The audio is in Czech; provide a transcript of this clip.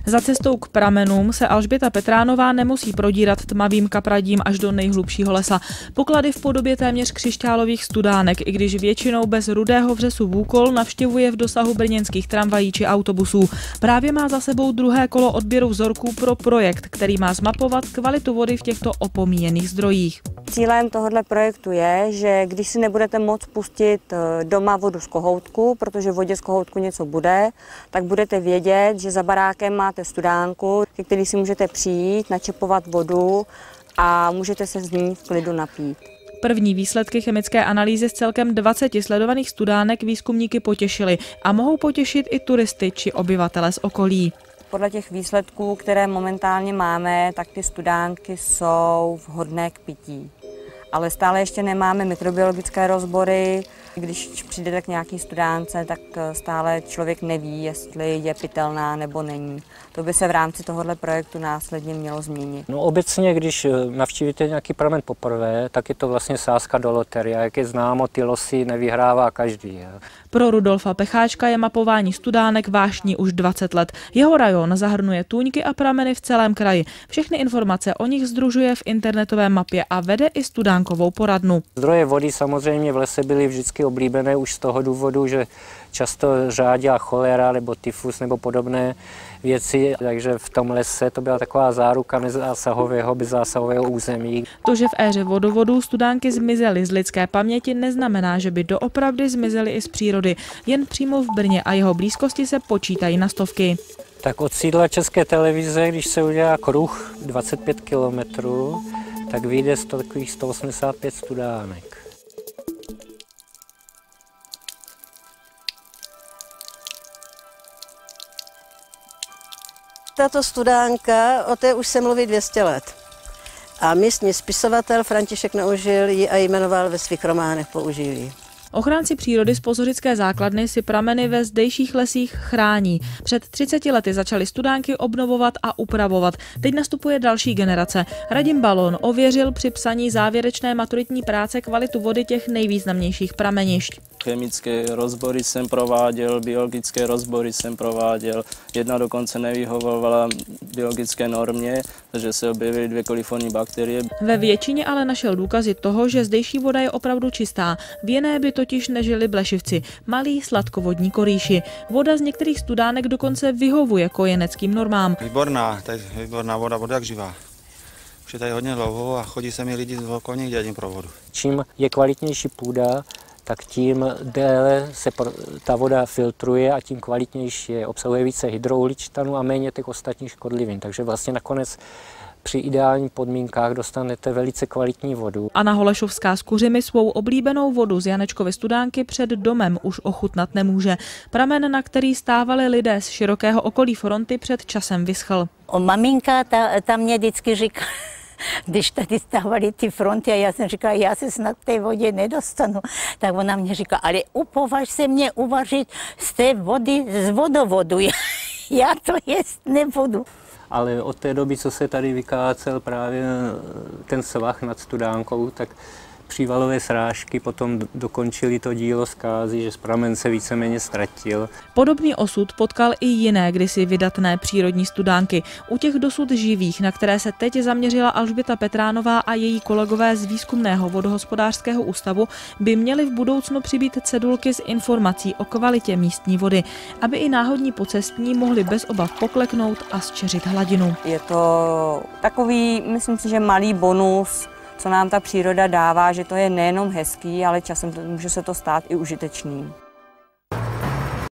Za cestou k pramenům se Alžběta Petránová nemusí prodírat tmavým kapradím až do nejhlubšího lesa. Poklady v podobě téměř křišťálových studánek, i když většinou bez rudého vřesu Vůkol, navštěvuje v dosahu brněnských tramvají či autobusů. Právě má za sebou druhé kolo odběru vzorků pro projekt, který má zmapovat kvalitu vody v těchto opomíjených zdrojích. Cílem tohoto projektu je, že když si nebudete moct pustit doma vodu z kohoutku, protože v vodě z kohoutku něco bude, tak budete vědět, že za barákem máte studánku, ke který si můžete přijít, načepovat vodu a můžete se z ní v klidu napít. První výsledky chemické analýzy z celkem 20 sledovaných studánek výzkumníky potěšily a mohou potěšit i turisty či obyvatele z okolí. Podle těch výsledků, které momentálně máme, tak ty studánky jsou vhodné k pití. Ale stále ještě nemáme mikrobiologické rozbory. Když přijdete k nějaký studánce, tak stále člověk neví, jestli je pitelná nebo není. To by se v rámci tohoto projektu následně mělo změnit. No obecně, když navštívíte nějaký pramen poprvé, tak je to vlastně sázka do loterie. Jak je známo, ty losy nevyhrává každý. Pro Rudolfa Pecháčka je mapování studánek vášní už 20 let. Jeho rajon zahrnuje tůňky a prameny v celém kraji. Všechny informace o nich sdružuje v internetové mapě a vede i studánkovou poradnu. Zdroje vody samozřejmě v lese byly vždycky oblíbené už z toho důvodu, že často řádila cholera nebo tyfus nebo podobné věci, takže v tom lese to byla taková záruka bezzásahového území. To, že v éře vodovodů studánky zmizely z lidské paměti, neznamená, že by doopravdy zmizely i z přírody. Jen přímo v Brně a jeho blízkosti se počítají na stovky. Tak od sídla České televize, když se udělá kruh 25 kilometrů, tak vyjde takových 185 studánek. Tato studánka, o té už se mluví 200 let. A místní spisovatel František Neužil ji a jmenoval ve svých románech Použilí. Ochránci přírody z Pozořické základny si prameny ve zdejších lesích chrání. Před 30 lety začali studánky obnovovat a upravovat. Teď nastupuje další generace. Radim Balon ověřil při psaní závěrečné maturitní práce kvalitu vody těch nejvýznamnějších pramenišť. Chemické rozbory jsem prováděl, biologické rozbory jsem prováděl. Jedna dokonce nevyhovovala biologické normě, takže se objevily 2 koliformní bakterie. Ve většině ale našel důkazy toho, že zdejší voda je opravdu čistá. V jiné by totiž nežili blešivci, malí sladkovodní korýši. Voda z některých studánek dokonce vyhovuje kojeneckým normám. Výborná, tady výborná voda, voda jak živá. Už je tady hodně dlouho a chodí se mi lidi z okolních dědin pro vodu. Čím je kvalitnější půda, tak tím déle se ta voda filtruje a tím kvalitnější je. Obsahuje více hydrouličitanu a méně těch ostatních škodlivin. Takže vlastně nakonec při ideálních podmínkách dostanete velice kvalitní vodu. Anna Holešovská z Kuřimy svou oblíbenou vodu z Janečkovy studánky před domem už ochutnat nemůže. Pramen, na který stávali lidé z širokého okolí fronty, před časem vyschl. Maminka ta mě vždycky říká, když tady stávaly ty fronty a já jsem říkala, já se snad v té vodě nedostanu, tak ona mě říká, ale upovaž se mě uvařit z té vody, z vodovodu. Já to jíst nebudu. Ale od té doby, co se tady vykácel právě ten svah nad studánkou, tak přívalové srážky potom dokončili to dílo zkázy, že pramen se víceméně ztratil. Podobný osud potkal i jiné kdysi vydatné přírodní studánky. U těch dosud živých, na které se teď zaměřila Alžběta Petránová a její kolegové z Výzkumného vodohospodářského ústavu, by měly v budoucnu přibýt cedulky s informací o kvalitě místní vody, aby i náhodní pocestní mohli bez obav pokleknout a zčeřit hladinu. Je to takový, myslím si, že malý bonus, co nám ta příroda dává, že to je nejenom hezký, ale časem může se to stát i užitečným.